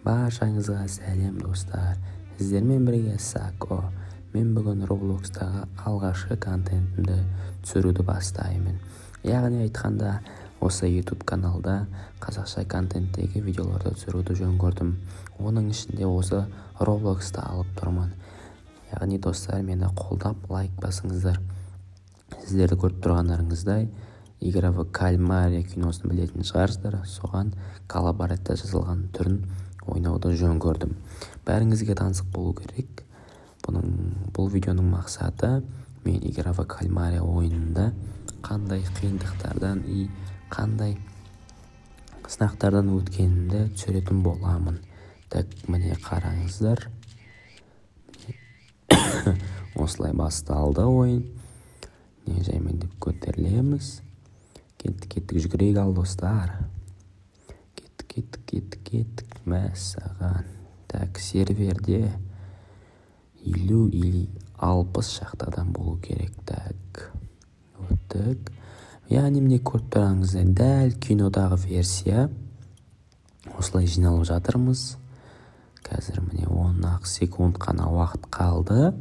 Баршаңызға сәлем достар. Сіздермен бірге Сако. Мен бүгін Robloxтағы алғашқы контентімді түсіруді бастаймын. Яғни айтқанда, осы YouTube каналда қазақша контенттегі видеоларды түсіруді жөн көрдім. Оның ішінде осы Robloxты алып тұрмын. Яғни достар, мені қолдап лайк басыңыздар. Сіздерді көріп тұрғандарыңыздай, Игра в кальмаре киносын білетін шығарсыздар. Соған коллаборация жазылған түрін ойнауды жөн көрдім. Бәріңізге танысып болу керек. Бұл видеоның мақсаты мен Игра в кальмаре ойынында қандай қиындықтардан и қандай сынақтардан өткенімді түсіретін боламын. Так, міне қараңыздар. Осылай басталды ойын. Не жаймен деп көтерілеміз. Кеттік жүгірейік ал достар. Кеттік. Мәссаған. Так, серверде 50 или 60 шақтадан болу керек. Так, өттік. Яғни міне көріп тұрғаныңыздай дәл кинодағы версия. Осылай жиналып жатырмыз. Қазір міне 10 секунд қана уақыт қалды.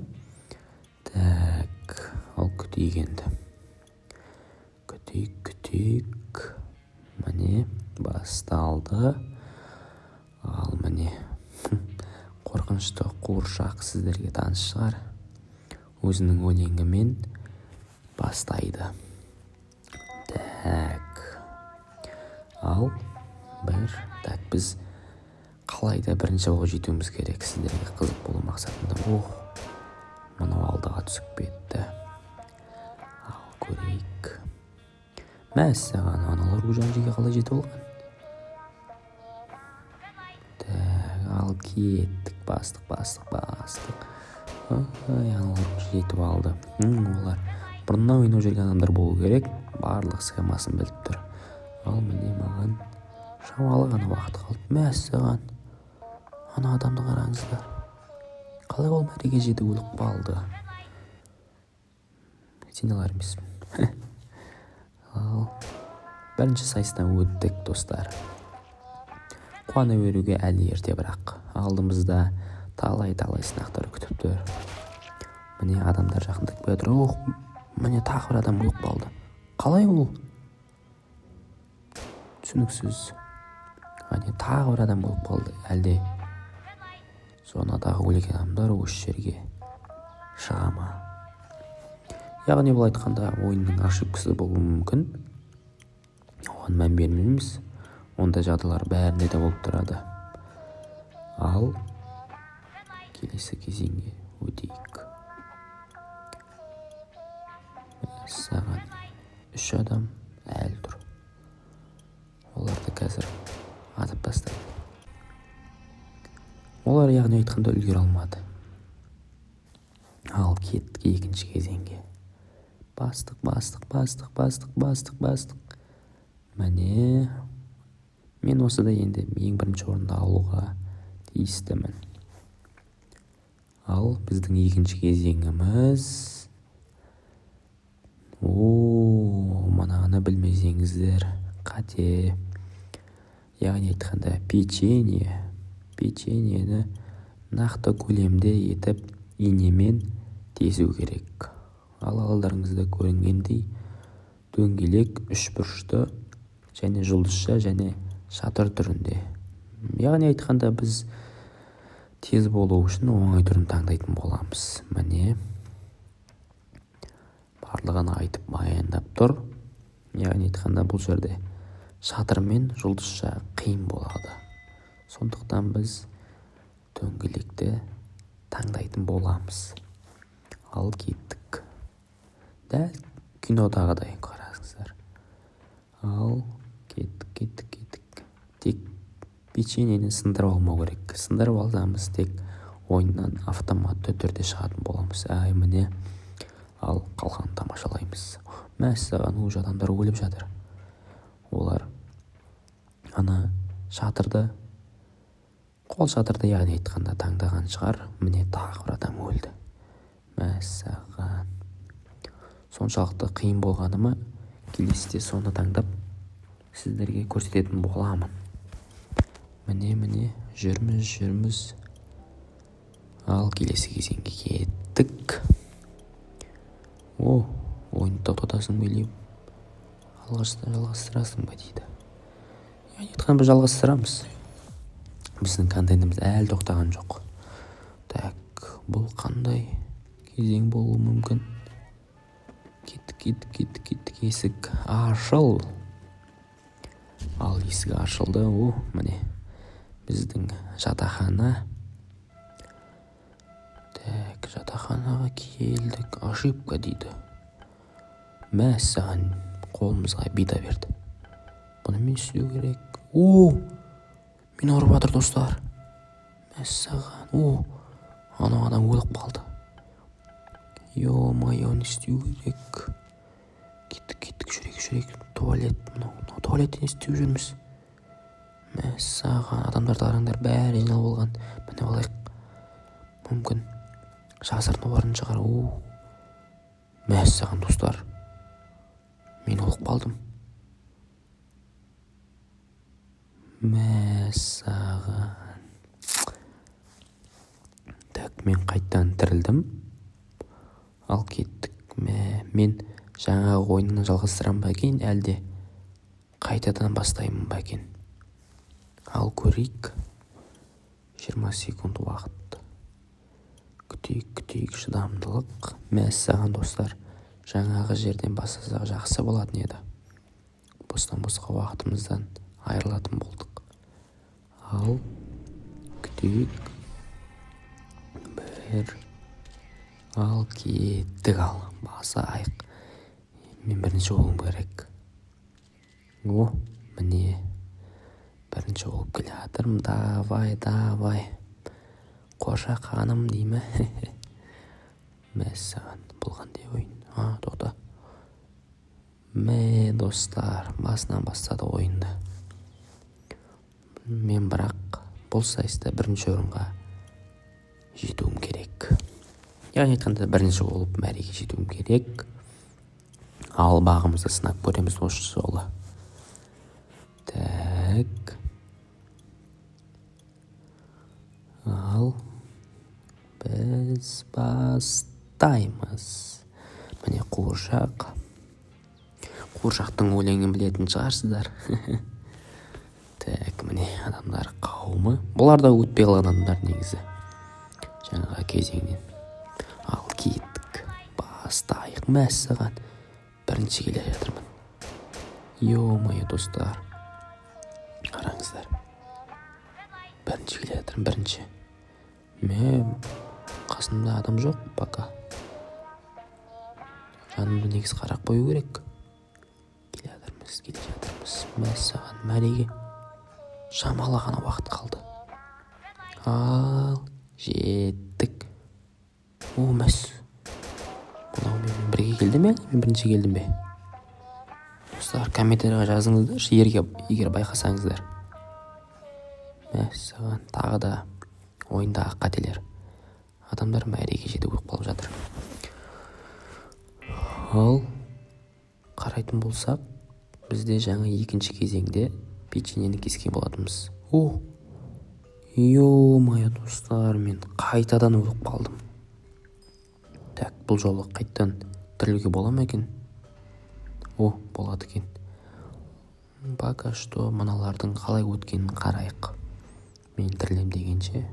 Так, ал күтейік енді. Күтейік. Міне басталды. Ал міне қорқынышты қуыршақ сіздерге таныс шығар. Өзінің өлеңімен бастайды. Так. Ал так, біз қалайда бірінші болып жетуіміз керек, сіздерге қызық болу мақсатында. Мынау алдыға түсіп кетті. Ал көрейік. Мәссаған, аналар өжан жерге қалай жетіп алған? Так, ал кеттік, бастық. Аналар жетіп алды. Олар бұрыннан ойнап жүрген адамдар болу керек. Барлық схемасын біліп тұр. Ал міне маған шамалы ғана уақыт қалды. Мәссаған, ана адамды қараңыздар. Қалай ол мәреге жетіп өліп қалды? Сен алар емеспін. Ал бірінші сайыстан өттік достар. Қуана беруге әлі ерте, бірақ алдымызда талай сынақтар күтіп тұр. Міне адамдар жақындап келе жатыр. Міне тағы бір адам өліп қалды. Қалай ол? Түсініксіз. Міне тағы бір адам өліп қалды. Әлде зонадағы өлген адамдар осы жерге шыға ма? Яғни бұл айтқанда ойынның ошибкасы болуы мүмкін. Оған мән бермейміз. Ондай жағдайлар бәрінде де болып тұрады. Ал келесі кезеңге өтейік. Саған 3 адам әлі тұр. Оларды қазір атып тастайды. Олар яғни айтқанда үлгере алмады. Ал кеттік екінші кезеңге. Бастық. Міне, мен осыда енді ең бірінші орында алуға тиістімін. Ал біздің екінші кезеңіміз. Манағаны білмесеңіздер қате. Яғни айтқанда печеньені нақты көлемде етіп инемен тесу керек. Ал алдарыңызда көрінгендей дөңгелек үшбұрышты және жұлдызша және шатыр түрінде. Яғни айтқанда біз тез болу үшін оңай түрін таңдайтын боламыз. Міне барлығын айтып баяндап тұр. Яғни айтқанда бұл жерде шатыр мен жұлдызша қиын болады. Сондықтан біз дөңгелекті таңдайтын боламыз. Ал кеттік. Дәл кинодағыдай қараңыздар. Ал кеттік. Тек печеньені сындырып алмау керек. Сындырып алсамыз тек ойыннан автоматты түрде шығатын боламыз. Міне. Ал қалғанын тамашалаймыз. Мәссаған, өз адамдар өліп жатыр. Олар ана шатырды, қол шатырды яғни айтқанда таңдаған шығар. Міне тағы бір адам өлді. Мәссаған. Соншалықты қиын болғанымы келесіде соны таңдап сіздерге көрсететін боламын. міне жүрміз. Ал келесі кезеңге кеттік. Ойынды тоқтатасың ба или жалғастырасың ба дейді. Айтқан біз жалғастырамыз. Біздің контентіміз әлі тоқтаған жоқ. Так, бұл қандай кезең болуы мүмкін? Кеттік. Есік ашыл. Ал есік ашылды. Міне біздің жатақхана. Так, жатақханаға келдік. Ошибка дейді. Мәссаған қолымызға бита берді. Бұны мен істеу керек. Мен ұрып жатыр достар. Мәссаған. Анау адам өліп қалды. Ё-моё, не істеу керек. Кеттік, жүрек. Туалет. Туалетте не істеу жүрміз? Мәссаған, адамдарды қараңдар, бәрі жинал болған. Міне алайық. Мүмкін жасырын орын шығар. Мәссаған достар. Мен өліп қалдым. Мәссаған. Так, мен қайттан тірілдім. Ал кеттік. Мен жаңағы ойыннан жалғастырам ба екен, әлде қайтадан бастаймын ба екен? Ал көрейік. 20 секунд уақыт. Күтейік, шыдамдылық. Мәссаған достар. Жаңағы жерден бастасақ жақсы болатын еді. Бостан-босқа уақытымыздан айырылатын болдық. Ал күтейік. Ал кеттік. Ал басайық. Мен бірінші болуым керек. Міне бірінші болып келе жатырмын. Давай. Қоша қаным деймі? Мәссаған, бұл қандай ойын? Тоқта. Достар, басынан бастады ойынды. Мен бірақ бұл сайыста бірінші орынға жетуім керек. Яғни айтқанда бірінші болып мәреге жетуім керек. Ал бағымызды сынап көреміз осы жолы. Так. Ал біз бастаймыз. Міне қуыршақ. Қуыршақтың өлеңін білетін шығарсыздар. Так, міне адамдар қауымы. Бұлар да өтпей қалған адамдар негізі. Жаңағы кезеңнен. Ал кеттік. Бастайық. Мәссаған. Бірінші келе жатырмын. Ё-моё достар. Қараңыздар. Бірінші келе жатырмын, бірінші. Мен қасымда адам жоқ пока. Жанымды негіз қарақ қою керек. Келе жатырмыз. Мәссаған, мәреге шамалы ғана уақыт қалды. Ал жеттік. Мәс. Мынау мен бірге келді ме? Мен бірінші келдім бе? Достар, комментарияға жазыңыздар, егер байқасаңыздар. Мәссаған, тағы да ойындағы қателер. Адамдар мәреге жетіп қалып жатыр. Ал қарайтын болсақ, бізде жаңа екінші кезеңде печеньені кескен болатынбыз. Ё-моё достар, мен қайтадан өліп қалдым. Так, бұл жолы қайттан тірілуге бола ма екен? Болады екен. Пока что мыналардың қалай өткенін қарайық. Мен тірілем дегенше.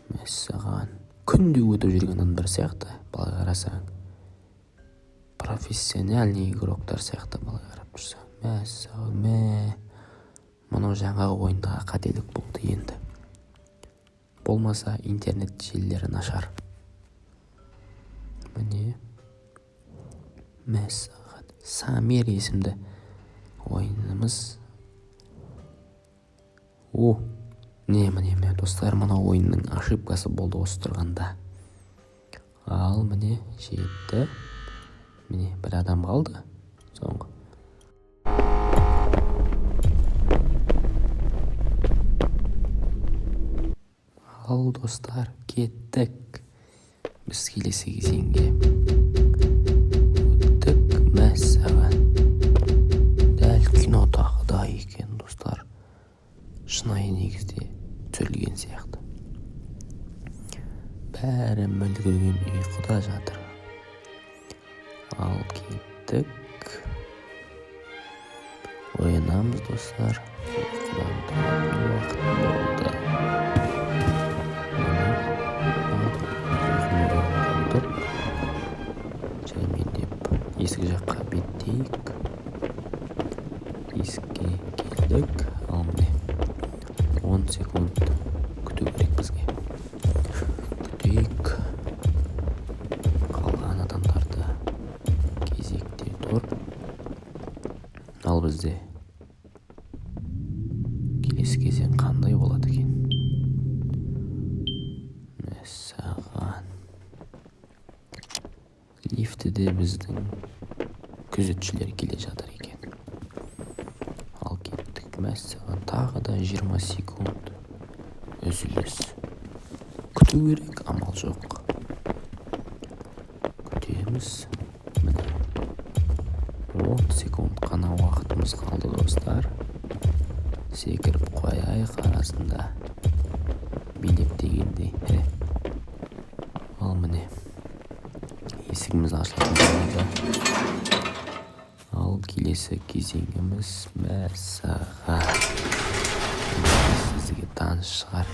Мәссаған, күнде өтіп жүрген адамдар сияқты, былай қарасаң. Профессиональный игроктар сияқты былай қарап тұрсаң. Мәссаған, мынау жаңағы ойындағы қателік болды енді. Болмаса интернет желілері нашар. Міне Мәссаған, Самир есімді ойынымыз. Міне достар, мынау ойынның ошибкасы болды осы тұрғанда. Ал міне жетті. Міне бір адам қалды. Соңғы. Ал достар, кеттік. Біз келесі кезеңге өттік. Мәссаған, дәл кинотағыдай екен достар. шынайы негізде түсірілген сияқты. Бәрі мүлгіген ұйқыда жатыр. Ал кеттік. Оянамыз достар. Ұйқыдан тұратын уақыт болды. Жәймендеп есік жаққа беттейік. Есікке келдік. Ал міне 10 секунд күту керек бізге. Күтейік. Қалған адамдарды кезекте тұр. Ал бізде келесі кезең қандай болады екен? Мәссаған. Лифтіде біздің күзетшілер келе жатыр екен. Ал кеттік. Мәссаған, тағы да 20 секунд үзіліс. Күту керек, амал жоқ. Күтеміз. Міне 10 секунд қана уақытымыз қалды достар. Секіріп қояйық арасында. Билеп дегендей. Ал міне есігіміз ашылатын болды. Ал келесі кезеңіміз мәссаған. Сізге таныс шығар.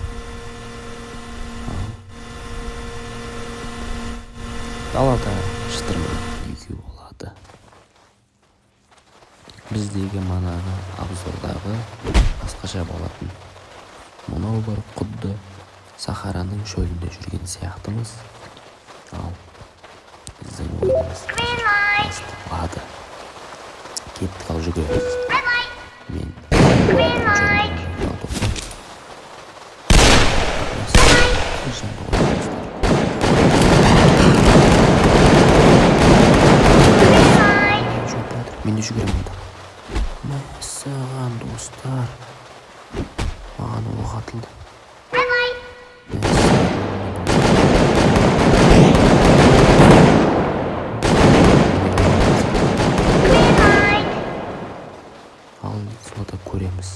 Далада шытырман екеу болады. Біздегі манағы обзордағы басқаша болатын. Мұнау бір құдды Сахараның шөлінде жүрген сияқтымыз. Ал біздің ойымыз басталады. Кеттік, ал жүгіреміз. Мен мен де жүгіремін. Мәссаған достар, маған оқ атылды. Ал сода көреміз.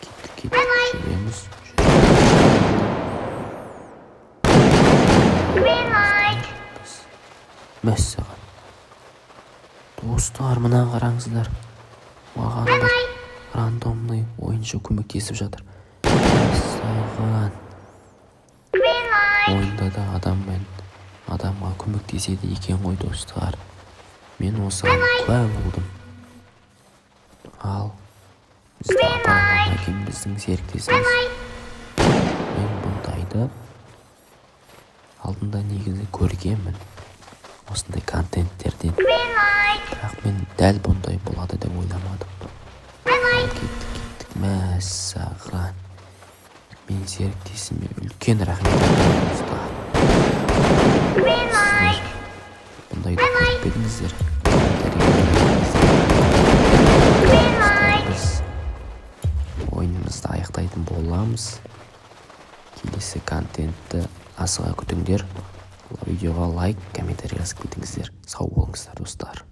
Кеттік, жүреміз. Мәссаған достар, мына қараңыздар. Маған бір рандомный ойыншы көмектесіп жатыр. Мәссаған. Ойында да адамға көмектеседі екен ғой достар. Мен осыған куә болдым. Ал бізді апарған екен біздің серіктесіміз. Мен бұндайды алдында негізі көргенмін, осындай контенттерден. Бірақ мен дәл бұндай болады деп ойламадым. Кеттік. Мәссаған. Мен серіктесіме үлкен рахмет. Бұндайды көріппедіңіздер. Біз ойынымызды аяқтайтын боламыз. Келесі контентті асыға күтіңдер. Видеоға лайк, комментарий жазып кетіңіздер. Сау болыңыздар достар.